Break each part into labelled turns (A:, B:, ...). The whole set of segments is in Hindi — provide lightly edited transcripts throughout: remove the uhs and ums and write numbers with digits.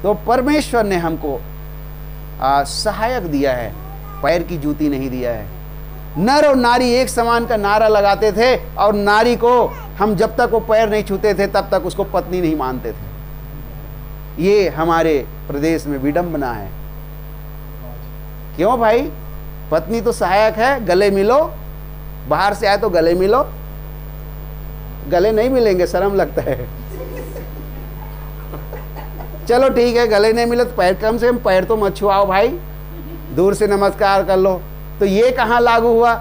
A: तो परमेश्वर ने हमको सहायक दिया है, पैर की जूती नहीं दिया है। नर और नारी एक समान का नारा लगाते थे, और नारी को हम जब तक वो पैर नहीं छूते थे तब तक उसको पत्नी नहीं मानते थे। ये हमारे प्रदेश में विडंबना है। क्यों भाई? पत्नी तो सहायक है, गले मिलो, बाहर से आए तो गले मिलो। गले नहीं मिलेंगे, शर्म लगता है। चलो ठीक है, गले नहीं मिले तो पैर, कम से कम पैर तो मत छुआओ भाई, दूर से नमस्कार कर लो। तो ये कहाँ लागू हुआ?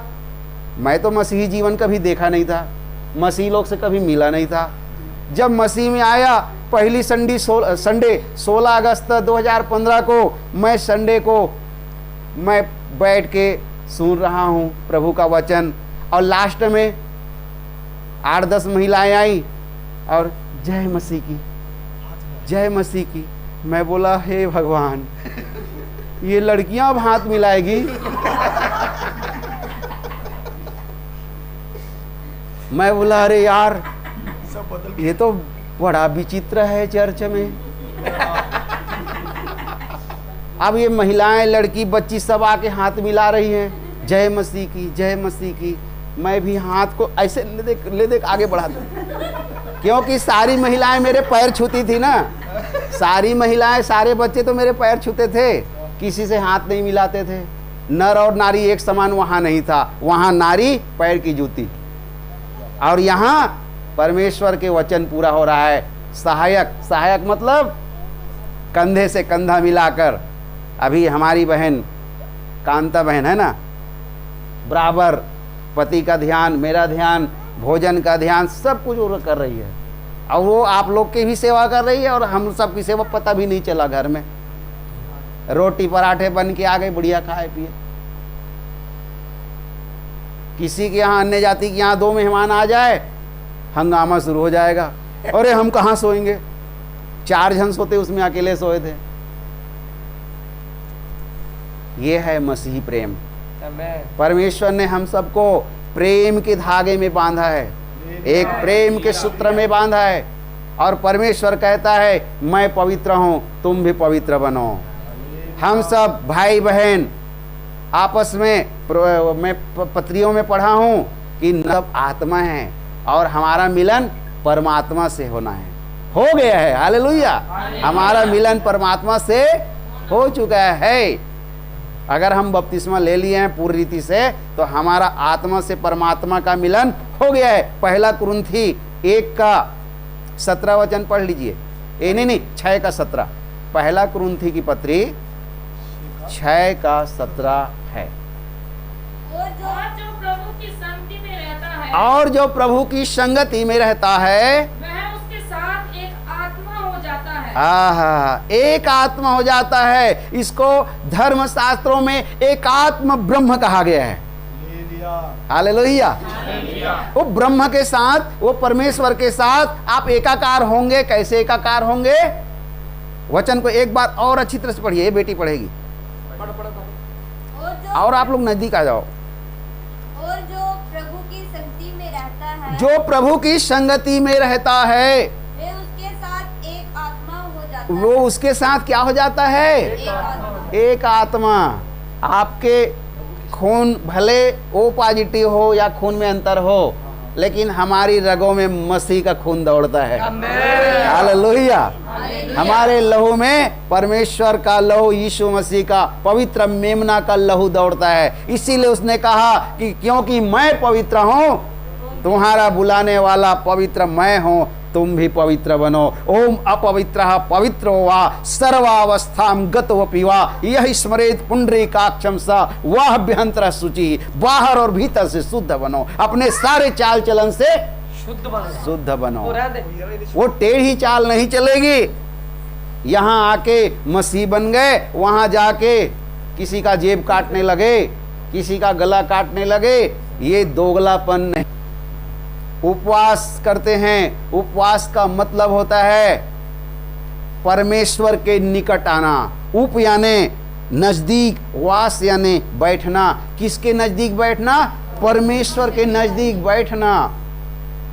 A: मैं तो मसीही जीवन कभी देखा नहीं था, मसीही लोग से कभी मिला नहीं था। जब मसीह में आया, पहली संडे 16 अगस्त 2015 को मैं संडे को मैं बैठ के सुन रहा हूँ प्रभु का वचन, और लास्ट में 8-10 महिलाएं आई और जय मसीह की, जय मसीह की। मैं बोला हे भगवान, ये लड़कियां अब हाथ मिलाएगी? मैं बोला अरे यार, ये तो बड़ा विचित्र है चर्च में। अब ये महिलाएं, लड़की, बच्ची सब आके हाथ मिला रही हैं, जय मसीह की, जय मसीह की। मैं भी हाथ को ऐसे ले देख आगे बढ़ा दूं, क्योंकि सारी महिलाएं मेरे पैर छूती थी ना। सारी महिलाएं, सारे बच्चे तो मेरे पैर छूते थे, किसी से हाथ नहीं मिलाते थे। नर और नारी एक समान वहां नहीं था, वहां नारी पैर की जूती। और यहाँ परमेश्वर के वचन पूरा हो रहा है। सहायक, सहायक मतलब कंधे से कंधा मिलाकर। अभी हमारी बहन कांता बहन है ना, बराबर पति का ध्यान, मेरा ध्यान, भोजन का ध्यान, सब कुछ वो कर रही है। और वो आप लोग की भी सेवा कर रही है, और हम सब की सेवा पता भी नहीं चला। घर में रोटी पराठे बन के आ गए, बढ़िया खाए पिए। किसी के यहाँ, अन्य जाति के यहाँ 2 मेहमान आ जाए, हंगामा शुरू हो जाएगा। अरे हम कहाँ सोएंगे, 4 जन सोते, उसमें अकेले सोए थे। ये है मसीही प्रेम। परमेश्वर ने हम सबको प्रेम के धागे में बांधा है, एक प्रेम के सूत्र में बांधा है। और परमेश्वर कहता है मैं पवित्र हूं, तुम भी पवित्र बनो। हम सब भाई बहन आपस में, मैं पत्रियों में पढ़ा हूं कि सब आत्मा है, और हमारा मिलन परमात्मा से होना है, हो गया है। हालेलुया, हमारा मिलन परमात्मा से हो चुका है। अगर हम बपतिस्मा ले लिए हैं पूरी रीति से, तो हमारा आत्मा से परमात्मा का मिलन हो गया है। 1 कुरिन्थी 1:17 वचन पढ़ लीजिए। नहीं 6:17। 1 कुरिन्थी की पत्री 6:17 है। और जो प्रभु की संगति में रहता है,
B: वह उसके साथ एक आत्मा हो जाता है।
A: आहा, एक आत्मा हो जाता है। इसको धर्म शास्त्रों में एक आत्म ब्रह्म कहा गया है। हालेलुया। वो ब्रह्म के साथ, वो परमेश्वर के साथ आप एकाकार होंगे। कैसे एकाकार होंगे? वचन को एक बार और अच्छी तरह से पढ़िए, बेटी पढ़ेगी। और आप लोग नजदीक आ जाओ।
C: और जो प्रभु की संगति में रहता है,
A: जो प्रभु की संगति में रहता है,
C: वे उसके साथ एक आत्मा हो जाता है।
A: वो उसके साथ क्या हो जाता है? एक आत्मा। आपके खून भले ओ पॉजिटिव हो या खून में अंतर हो, लेकिन हमारी रगों में मसीह का खून दौड़ता है। हालेलुया। हमारे लहू में परमेश्वर का लहू, यीशु मसीह का पवित्र मेमना का लहू दौड़ता है। इसीलिए उसने कहा कि क्योंकि मैं पवित्र हूं, तुम्हारा बुलाने वाला पवित्र मैं हूं, तुम भी पवित्र बनो। ओम अपवित्रः पवित्रो वा सर्वावस्थां गतोऽपि वा यह स्मरेत पुंडरीकाक्षं स वाह्यंतरः शुचि। बाहर और भीतर से शुद्ध बनो, अपने सारे चाल चलन से शुद्ध बनो। वो टेढ़ी चाल नहीं चलेगी। यहाँ आके मसीह बन गए, वहां जाके किसी का जेब काटने लगे, किसी का गला काटने लगे, ये दोगलापन नहीं। उपवास करते हैं, उपवास का मतलब होता है परमेश्वर के निकट आना। उप यानी नजदीक, वास यानी बैठना। किसके नजदीक बैठना? परमेश्वर के नजदीक बैठना।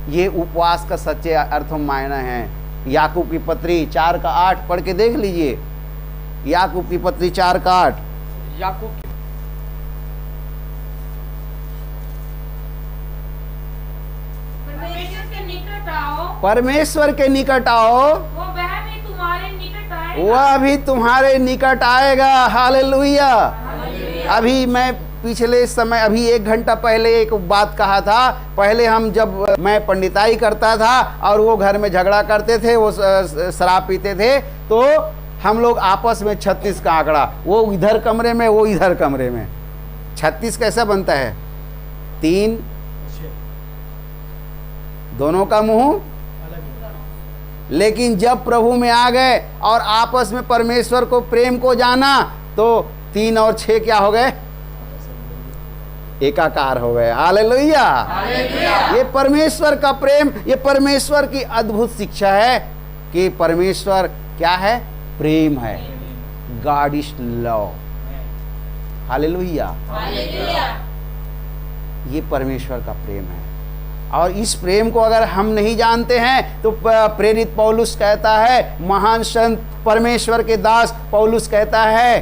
A: ये उपवास का सच्चे अर्थ मायना है। याकूब की पत्री 4:8 पढ़ के देख लीजिए। याकूब की पत्री 4:8।
D: याकूब
B: परमेश्वर के निकट आओ,
A: परमेश्वर के निकट आओ,
B: वो वह भी तुम्हारे निकट आएगा।
A: वह भी तुम्हारे निकट आएगा। हालेलुया। अभी मैं पिछले समय, अभी 1 घंटा पहले एक बात कहा था। पहले हम जब मैं पंडिताई करता था और वो घर में झगड़ा करते थे, वो शराब पीते थे, तो हम लोग आपस में 36 का आंकड़ा, वो इधर कमरे में, वो इधर कमरे में। 36 कैसा बनता है? 3 दोनों का मुंह। लेकिन जब प्रभु में आ गए और आपस में परमेश्वर को, प्रेम को जाना, तो 3 और 6 क्या हो गए? एकाकार हो गए। हालेलुया। ये परमेश्वर का प्रेम, ये परमेश्वर की अद्भुत शिक्षा है कि परमेश्वर क्या है? प्रेम है। God is love. हालेलुया। ये परमेश्वर का प्रेम है। और इस प्रेम को अगर हम नहीं जानते हैं तो प्रेरित पौलुस कहता है, महान संत परमेश्वर के दास पौलुस कहता है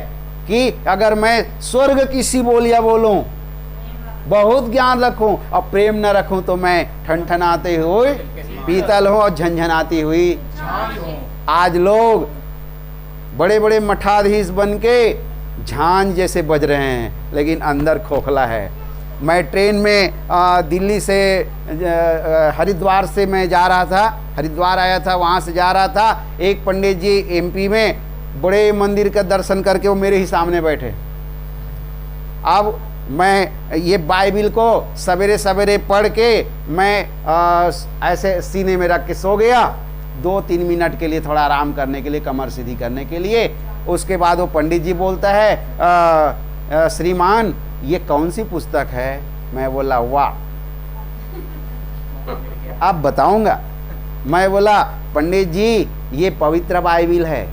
A: कि अगर मैं स्वर्ग की सी बोलियां बोलूं, बहुत ज्ञान रखूं और प्रेम न रखूं, तो मैं ठनठनाते हुए पीतल हूं और झंझनाती हुई। आज लोग बड़े बड़े मठाधीश बन के झांझ जैसे बज रहे हैं, लेकिन अंदर खोखला है। मैं ट्रेन में दिल्ली से हरिद्वार से मैं जा रहा था, हरिद्वार आया था, वहाँ से जा रहा था। एक पंडित जी एमपी में बड़े मंदिर का दर्शन करके वो मेरे ही सामने बैठे। अब मैं ये बाइबिल को सवेरे सवेरे पढ़ के मैं ऐसे सीने में रख के सो गया 2-3 मिनट के लिए, थोड़ा आराम करने के लिए, कमर सीधी करने के लिए। उसके बाद वो पंडित जी बोलता है, श्रीमान ये कौन सी पुस्तक है? मैं बोला वाह, अब बताऊंगा। मैं बोला पंडित जी ये पवित्र बाइबिल है।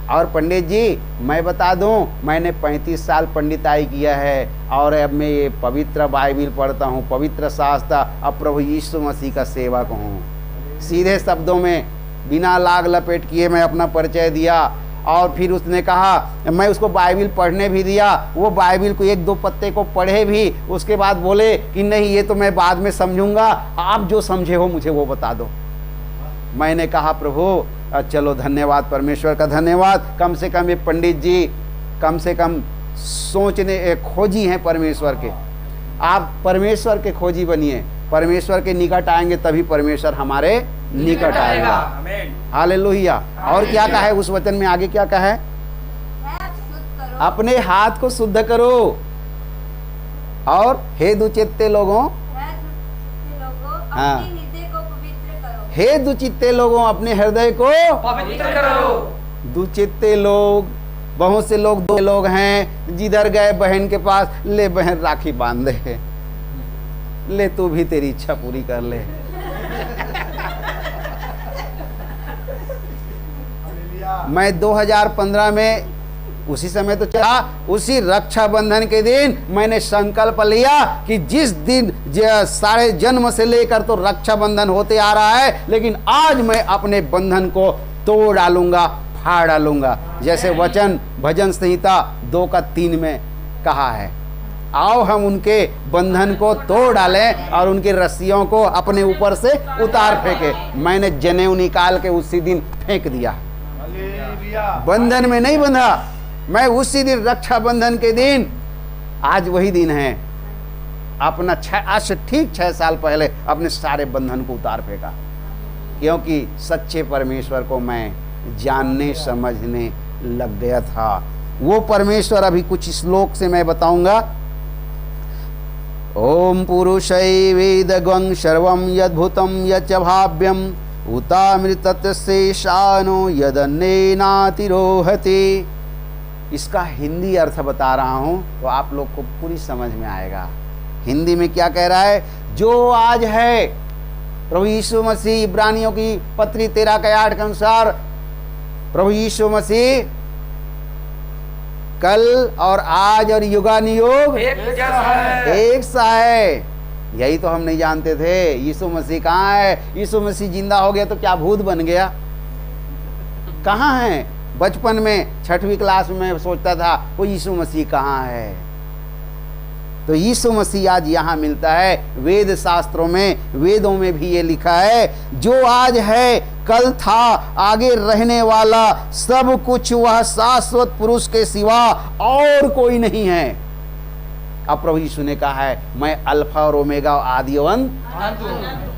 A: और पंडित जी मैं बता दूं, मैंने 35 साल पंडिताई किया है और अब मैं ये पवित्र बाइबिल पढ़ता हूँ, पवित्र शास्त्र, अब प्रभु यीशु मसीह का सेवक हूँ। सीधे शब्दों में बिना लाग लपेट किए मैं अपना परिचय दिया। और फिर उसने कहा, मैं उसको बाइबिल पढ़ने भी दिया, वो बाइबिल को 1-2 पत्ते को पढ़े भी। उसके बाद बोले कि नहीं ये तो मैं बाद में समझूंगा, आप जो समझे हो मुझे वो बता दो। मैंने कहा प्रभु चलो धन्यवाद, परमेश्वर का धन्यवाद, कम से कम ये पंडित जी कम से कम सोचने खोजी हैं परमेश्वर के। आप परमेश्वर के खोजी बनिए, परमेश्वर के निकट आएंगे तभी परमेश्वर हमारे निकट आएगा। हालेलुया। और क्या कहा है उस वचन में? आगे क्या कहा है? अपने हाथ को शुद्ध करो और हे दुचित्ते लोगों, हाँ, हे दुचित्ते लोगों अपने हृदय को
D: पवित्र करो।
A: दुचित्ते लोग, बहुत से लोग, 2 लोग हैं, जिधर गए बहन के पास, ले बहन राखी बांध दे, ले तू भी तेरी इच्छा पूरी कर ले। मैं 2015 में, उसी समय तो चला, उसी रक्षाबंधन के दिन मैंने संकल्प लिया कि जिस दिन सारे जन्म से लेकर तो रक्षाबंधन होते आ रहा है, लेकिन आज मैं अपने बंधन को तोड़ डालूंगा, फाड़ डालूंगा। जैसे वचन भजन संहिता 2:3 में कहा है, आओ हम उनके बंधन को तोड़ डालें और उनकी रस्सियों को अपने ऊपर से उतार फेंके। मैंने जनेऊ निकाल के उसी दिन फेंक दिया, बंधन में नहीं बंधा। मैं उसी दिन रक्षाबंधन के दिन, आज वही दिन है, अपना आज से ठीक 6 साल पहले अपने सारे बंधन को उतार फेंका, क्योंकि सच्चे परमेश्वर को मैं जानने समझने लग गया था। वो परमेश्वर अभी कुछ श्लोक से मैं बताऊंगा। ओम पुरुषै वेदगं सर्वं यद्भुतं यच्च भाव्यं उतामृतस्य शानो यदन्नेनातिरोहति। इसका हिंदी अर्थ बता रहा हूं तो आप लोग को पूरी समझ में आएगा। हिंदी में क्या कह रहा है? जो आज है प्रभु यीशु मसीह, इब्रानियों की पत्री 13:8 के अनुसार प्रभु यीशु मसीह कल और आज और युगानुयुग एक सा है। यही तो हम नहीं जानते थे। यीशु मसीह कहाँ है? यीशु मसीह जिंदा हो गया तो क्या भूत बन गया? कहाँ हैं? बचपन में 6वीं क्लास में सोचता था वो यीशु मसीह कहाँ है। तो यीशु मसीह आज यहाँ मिलता है। वेद शास्त्रों में, वेदों में भी ये लिखा है, जो आज है कल था आगे रहने वाला सब कुछ वह शाश्वत पुरुष के सिवा और कोई नहीं है। अब प्रभु यीशु ने कहा है, मैं अल्फा और ओमेगा आदि और अंत
D: अंत हूँ।